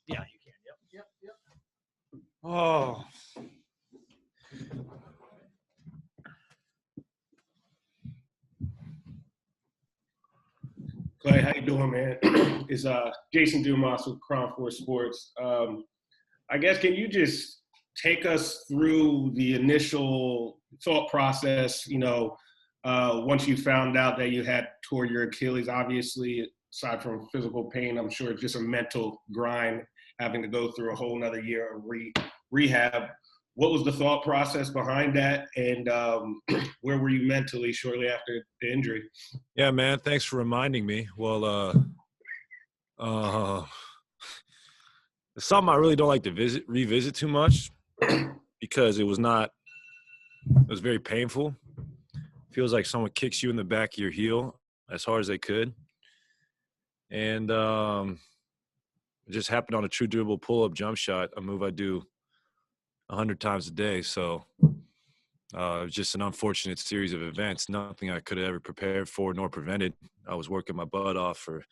Yeah, you can. Yep. Oh. Clay, how you doing, man? It's Jason Dumas with Crown Force Sports. I guess, can you just take us through the initial thought process, once you found out that you had tore your Achilles? Obviously, aside from physical pain, I'm sure it's just a mental grind having to go through a whole nother year of rehab. What was the thought process behind that, and where were you mentally shortly after the injury? Yeah, man, thanks for reminding me. Well, it's something I really don't like to revisit too much because it was very painful. Feels like someone kicks you in the back of your heel as hard as they could. And it just happened on a true dribble pull-up jump shot, a move I do 100 times a day. So it was just an unfortunate series of events, nothing I could have ever prepared for nor prevented. I was working my butt off for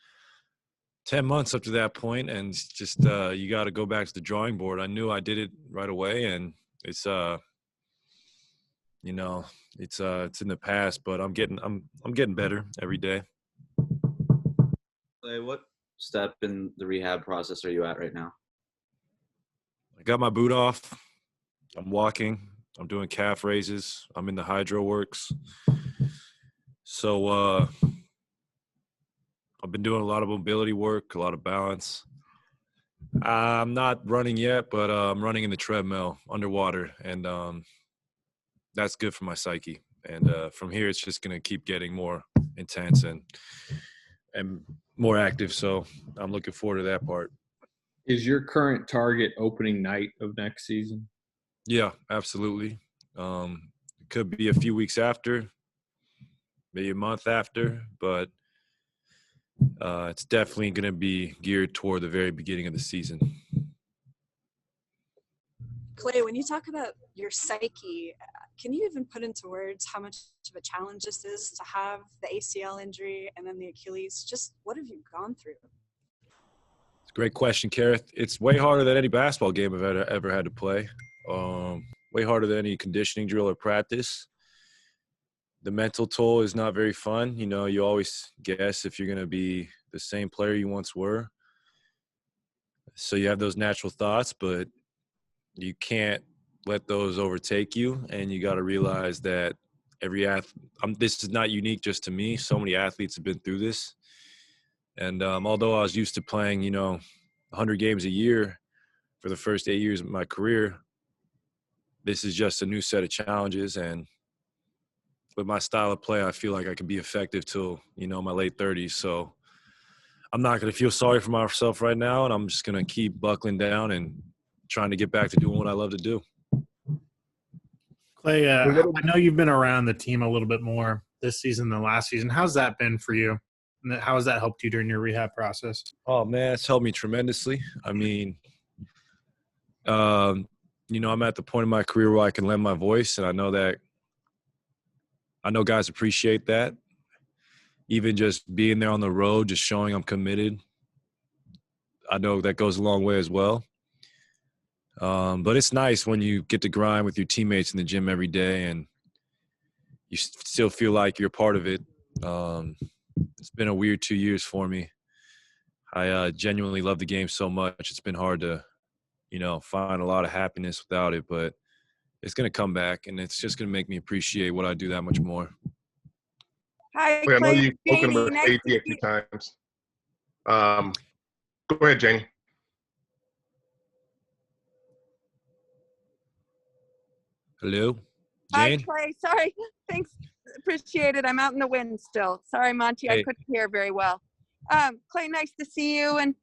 10 months up to that point, and just you got to go back to the drawing board. I knew I did it right away, and it's it's in the past, but I'm getting better every day. What step in the rehab process are you at right now? I got my boot off. I'm walking. I'm doing calf raises. I'm in the hydro works. So I've been doing a lot of mobility work, a lot of balance. I'm not running yet, but I'm running in the treadmill underwater, and that's good for my psyche. And from here, it's just going to keep getting more intense and more active. So I'm looking forward to that part. Is your current target opening night of next season? Yeah, absolutely. It could be a few weeks after, maybe a month after, but it's definitely going to be geared toward the very beginning of the season. Klay, when you talk about your psyche, can you even put into words how much of a challenge this is to have the ACL injury and then the Achilles? Just what have you gone through? It's a great question, Kareth. It's way harder than any basketball game I've ever had to play. Way harder than any conditioning drill or practice. The mental toll is not very fun. You always guess if you're going to be the same player you once were. So you have those natural thoughts, but you can't let those overtake you. And you got to realize that every athlete, this is not unique just to me. So many athletes have been through this. And although I was used to playing, 100 games a year for the first 8 years of my career, this is just a new set of challenges. And with my style of play, I feel like I can be effective till, my late 30s. So I'm not going to feel sorry for myself right now, and I'm just going to keep buckling down and trying to get back to doing what I love to do. Klay, I know you've been around the team a little bit more this season than last season. How's that been for you? And how has that helped you during your rehab process? Oh, man, it's helped me tremendously. I mean, I'm at the point in my career where I can lend my voice, and I know guys appreciate that. Even just being there on the road, just showing I'm committed, I know that goes a long way as well. But it's nice when you get to grind with your teammates in the gym every day and you still feel like you're part of it. It's been a weird 2 years for me. I genuinely love the game so much. It's been hard to, find a lot of happiness without it, but it's going to come back, and it's just going to make me appreciate what I do that much more. Hi, Klay. I know you've spoken about AT a few times. Go ahead, Janie. Hello, Jane? Jane? Hi, Klay. Sorry. Thanks. Appreciate it. I'm out in the wind still. Sorry, Monty. Hey. I couldn't hear very well. Klay, nice to see you. And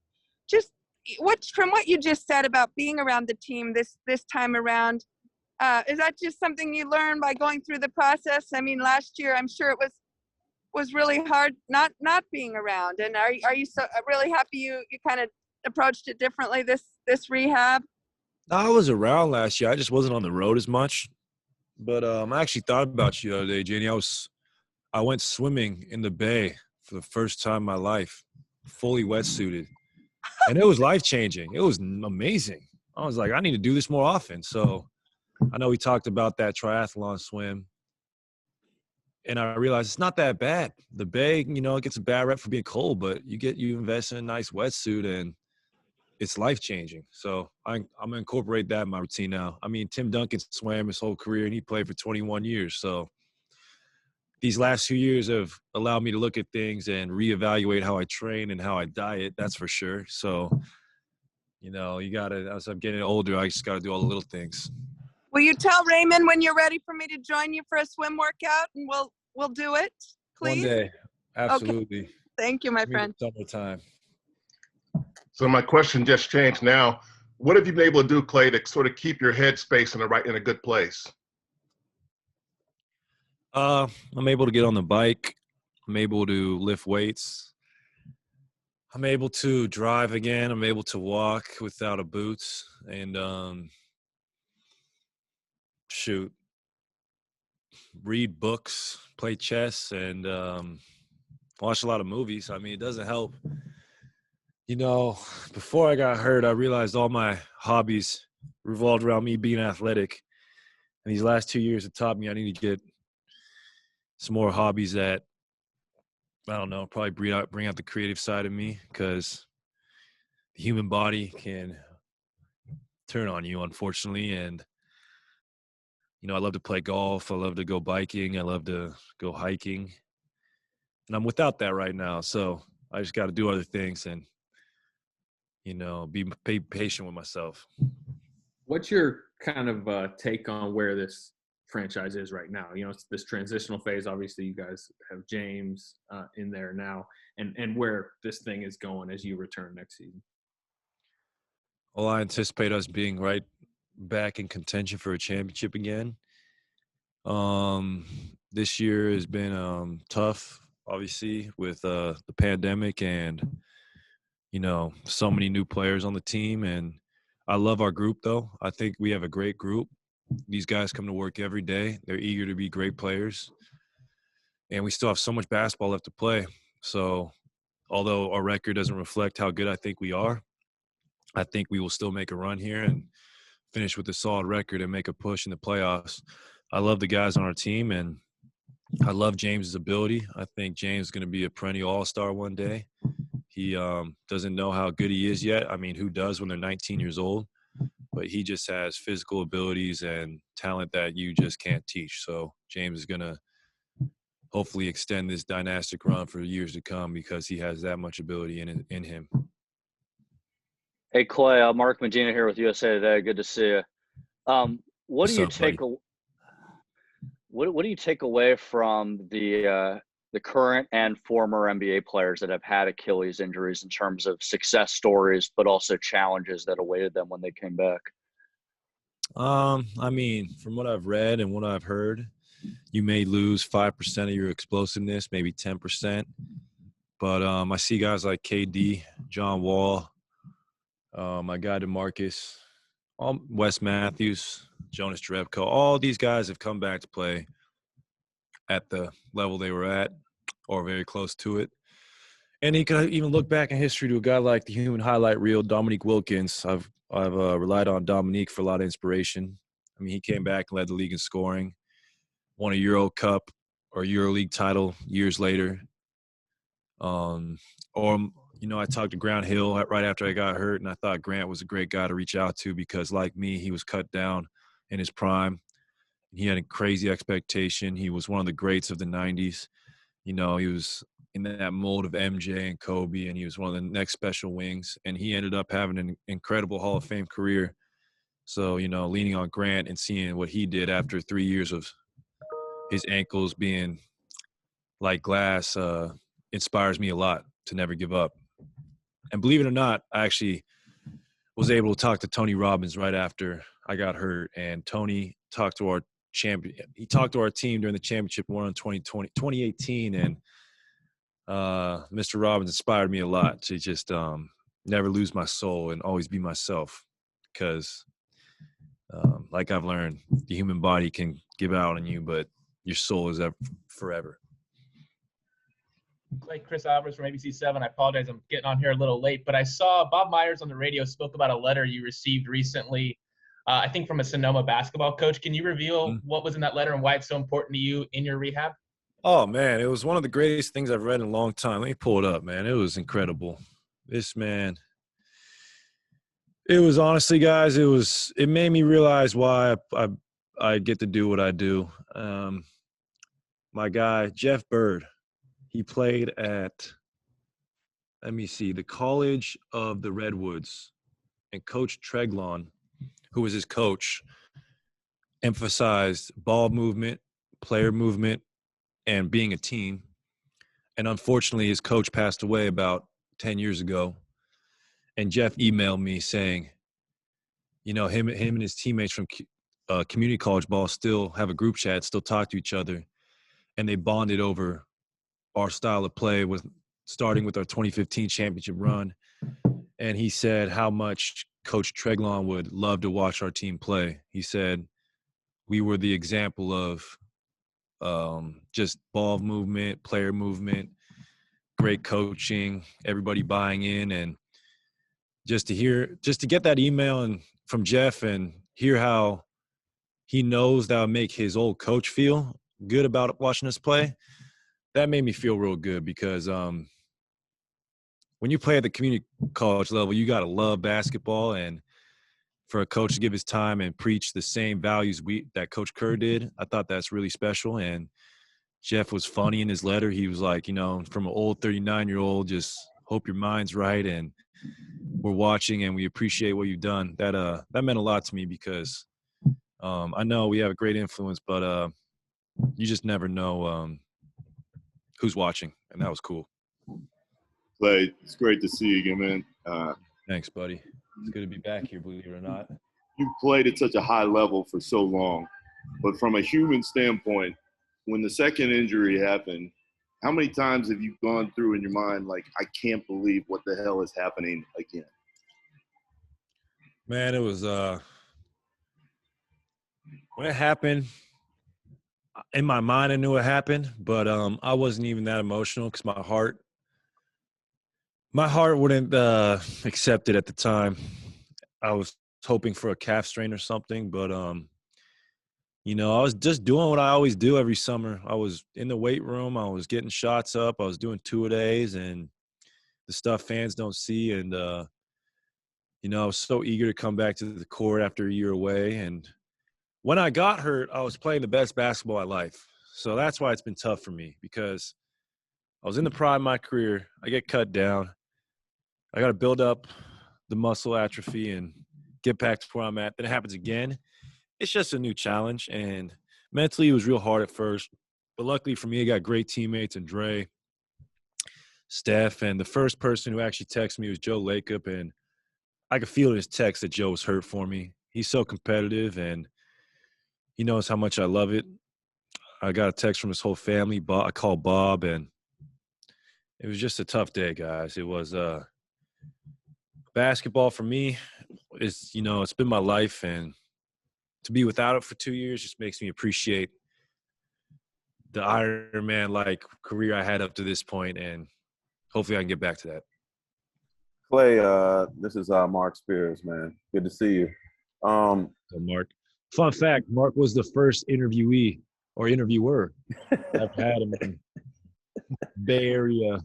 just from what you just said about being around the team this time around, is that just something you learned by going through the process? I mean, last year, I'm sure it was really hard not being around. And are you so really happy you kind of approached it differently this rehab? I was around last year. I just wasn't on the road as much. But I actually thought about you the other day, Janie. I went swimming in the bay for the first time in my life, fully wetsuited. And it was life-changing. It was amazing. I was like, I need to do this more often. So I know we talked about that triathlon swim. And I realized it's not that bad. The bay, it gets a bad rep for being cold, but you invest in a nice wetsuit and it's life-changing. So I'm going to incorporate that in my routine now. I mean, Tim Duncan swam his whole career and he played for 21 years. So these last few years have allowed me to look at things and reevaluate how I train and how I diet. That's for sure. So, you got to, as I'm getting older, I just got to do all the little things. Will you tell Raymond when you're ready for me to join you for a swim workout, and we'll do it, please? One day. Absolutely. Okay. Thank you, my friend. Summertime. So my question just changed now. What have you been able to do, Klay, to sort of keep your headspace in a good place? I'm able to get on the bike. I'm able to lift weights. I'm able to drive again. I'm able to walk without a boots and read books, play chess, and watch a lot of movies. I mean, it doesn't help. Before I got hurt, I realized all my hobbies revolved around me being athletic. And these last 2 years have taught me I need to get some more hobbies that, I don't know, probably bring out the creative side of me, because the human body can turn on you, unfortunately. And, I love to play golf. I love to go biking. I love to go hiking. And I'm without that right now. So I just got to do other things and, be patient with myself. What's your kind of take on where this franchise is right now? It's this transitional phase. Obviously, you guys have James in there now, and where this thing is going as you return next season. Well, I anticipate us being right back in contention for a championship again. This year has been tough, obviously, with the pandemic and so many new players on the team. And I love our group, though. I think we have a great group. These guys come to work every day. They're eager to be great players. And we still have so much basketball left to play. So although our record doesn't reflect how good I think we are, I think we will still make a run here and finish with a solid record and make a push in the playoffs. I love the guys on our team, and I love James's ability. I think James is going to be a perennial all-star one day. He doesn't know how good he is yet. I mean, who does when they're 19 years old? But he just has physical abilities and talent that you just can't teach. So James is going to hopefully extend this dynastic run for years to come because he has that much ability in him. Hey, Klay, Mark Medina here with USA Today. Good to see you. What do you take away from the current and former NBA players that have had Achilles injuries in terms of success stories, but also challenges that awaited them when they came back? I mean, from what I've read and what I've heard, you may lose 5% of your explosiveness, maybe 10%. But I see guys like KD, John Wall, my guy DeMarcus, Wes Matthews, Jonas Jerebko, all these guys have come back to play at the level they were at or very close to it. And you can even look back in history to a guy like the human highlight reel, Dominique Wilkins. I've relied on Dominique for a lot of inspiration. I mean, he came back and led the league in scoring, won a Euro Cup or EuroLeague title years later. I talked to Grant Hill right after I got hurt, and I thought Grant was a great guy to reach out to because, like me, he was cut down in his prime. He had a crazy expectation. He was one of the greats of the 90s. He was in that mold of MJ and Kobe, and he was one of the next special wings. And he ended up having an incredible Hall of Fame career. So, leaning on Grant and seeing what he did after 3 years of his ankles being like glass inspires me a lot to never give up. And believe it or not, I actually was able to talk to Tony Robbins right after I got hurt. And Tony talked to our champion. He talked to our team during the championship one in 2018. And Mr. Robbins inspired me a lot to just never lose my soul and always be myself. Because like I've learned, the human body can give out on you, but your soul is forever. Like Chris Alvarez from ABC7. I apologize, I'm getting on here a little late, but I saw Bob Myers on the radio spoke about a letter you received recently, I think from a Sonoma basketball coach. Can you reveal what was in that letter and why it's so important to you in your rehab? Oh, man, it was one of the greatest things I've read in a long time. Let me pull it up, man. It was incredible. This man – it was honestly, guys, it made me realize why I get to do what I do. My guy, Jeff Bird, he played at, let me see, the College of the Redwoods. And Coach Treglon, who was his coach, emphasized ball movement, player movement, and being a team. And unfortunately, his coach passed away about 10 years ago. And Jeff emailed me saying, you know, him and his teammates from community college ball still have a group chat, still talk to each other. And they bonded over our style of play, starting with our 2015 championship run. And he said how much Coach Treglon would love to watch our team play. He said we were the example of just ball movement, player movement, great coaching, everybody buying in. And just to get that email and from Jeff and hear how he knows that would make his old coach feel good about watching us play, that made me feel real good because when you play at the community college level, you got to love basketball. And for a coach to give his time and preach the same values that Coach Kerr did, I thought that's really special. And Jeff was funny in his letter. He was like, you know, from an old 39-year-old, just hope your mind's right and we're watching and we appreciate what you've done. That meant a lot to me because I know we have a great influence, but you just never know who's watching, and that was cool. Klay, it's great to see you again, man. Thanks, buddy. It's good to be back here, believe it or not. You played at such a high level for so long, but from a human standpoint, when the second injury happened, how many times have you gone through in your mind, like, I can't believe what the hell is happening again? Man, it was when it happened, in my mind I knew it happened, but I wasn't even that emotional because my heart wouldn't accept it at the time. I was hoping for a calf strain or something, but you know, I was just doing what I always do every summer. I was in the weight room. I was getting shots up. I was doing two-a-days and the stuff fans don't see. And, you know, I was so eager to come back to the court after a year away. And when I got hurt, I was playing the best basketball of my life. So that's why it's been tough for me because I was in the prime of my career. I get cut down. I got to build up the muscle atrophy and get back to where I'm at. Then it happens again. It's just a new challenge, and mentally it was real hard at first. But luckily for me, I got great teammates and Dre, Steph, and the first person who actually texted me was Joe Lacob, and I could feel in his text that Joe was hurt for me. He's so competitive, and he knows how much I love it. I got a text from his whole family. I called Bob, and it was just a tough day, guys. It was basketball for me. It's been my life, and to be without it for 2 years just makes me appreciate the Ironman-like career I had up to this point, and hopefully I can get back to that. Klay, this is Mark Spears, man. Good to see you. So Mark. Fun fact, Mark was the first interviewee or interviewer I've had in Bay Area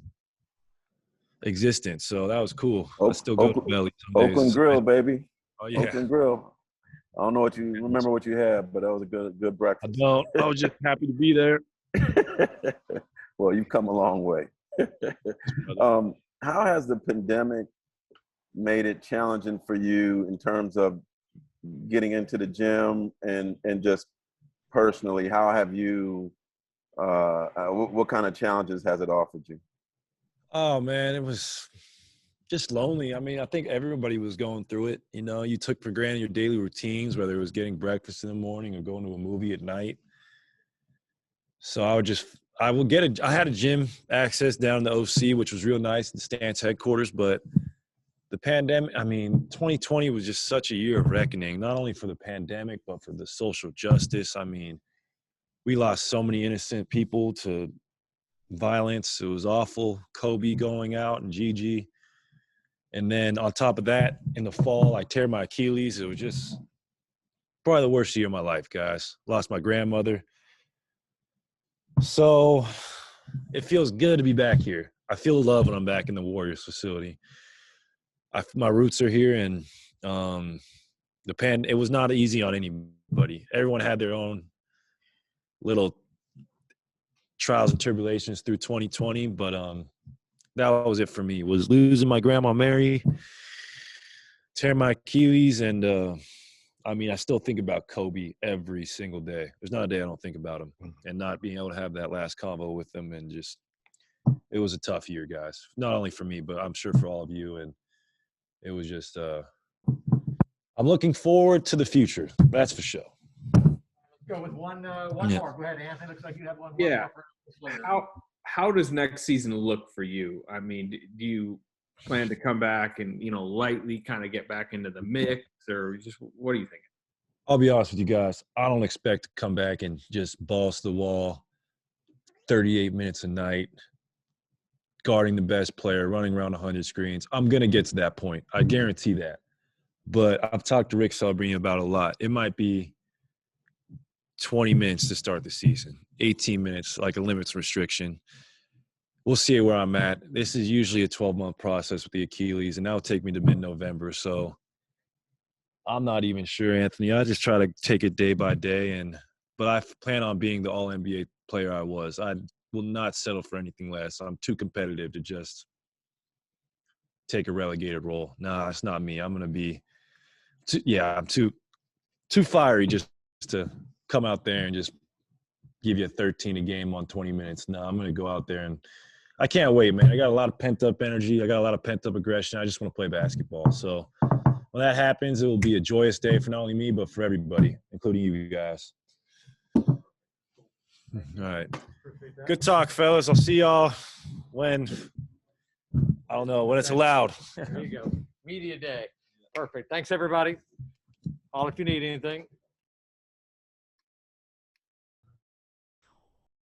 existence, so that was cool. I still go to Belly some days. Oakland Grill, baby. Oh, yeah. Oakland Grill. I don't know what you remember what you had, but that was a good breakfast. I don't. I was just happy to be there. Well, you've come a long way. How has the pandemic made it challenging for you in terms of getting into the gym and just personally? How have you? What kind of challenges has it offered you? Oh man, it was just lonely. I mean, I think everybody was going through it. You know, you took for granted your daily routines, whether it was getting breakfast in the morning or going to a movie at night. So I had a gym access down in the OC, which was real nice, the Stance headquarters. But the pandemic, 2020 was just such a year of reckoning, not only for the pandemic, but for the social justice. I mean, we lost so many innocent people to violence. It was awful. Kobe going out and Gigi. And then on top of that, in the fall, I tear my Achilles. It was just probably the worst year of my life, guys. Lost my grandmother. So it feels good to be back here. I feel love when I'm back in the Warriors facility. My roots are here, and it was not easy on anybody. Everyone had their own little trials and tribulations through 2020, but that was it for me. Was losing my grandma Mary, tearing my Achilles, and I still think about Kobe every single day. There's not a day I don't think about him, and not being able to have that last convo with him, and just it was a tough year, guys. Not only for me, but I'm sure for all of you. And it was just I'm looking forward to the future. That's for sure. Go with one more. Go ahead, Anthony. Looks like you have one. Yeah. How does next season look for you? I mean, do you plan to come back and lightly kind of get back into the mix, or just what are you thinking? I'll be honest with you guys. I don't expect to come back and just boss the wall 38 minutes a night, guarding the best player, running around 100 screens. I'm gonna get to that point. I guarantee that. But I've talked to Rick Celebrini about it a lot. It might be 20 minutes to start the season, 18 minutes, like a limits restriction. We'll see where I'm at. This is usually a 12-month process with the Achilles, and that'll take me to mid-November. So I'm not even sure, Anthony. I just try to take it day by day. But I plan on being the all-NBA player I was. I will not settle for anything less. I'm too competitive to just take a relegated role. Nah, it's not me. I'm going to be I'm too fiery just to come out there and just give you a 13 a game on 20 minutes. No, I'm going to go out there, and I can't wait, man. I got a lot of pent-up energy. I got a lot of pent-up aggression. I just want to play basketball. So when that happens, it will be a joyous day for not only me, but for everybody, including you guys. All right. Good talk, fellas. I'll see y'all when it's allowed. There you go. Media day. Perfect. Thanks, everybody. All if you need anything.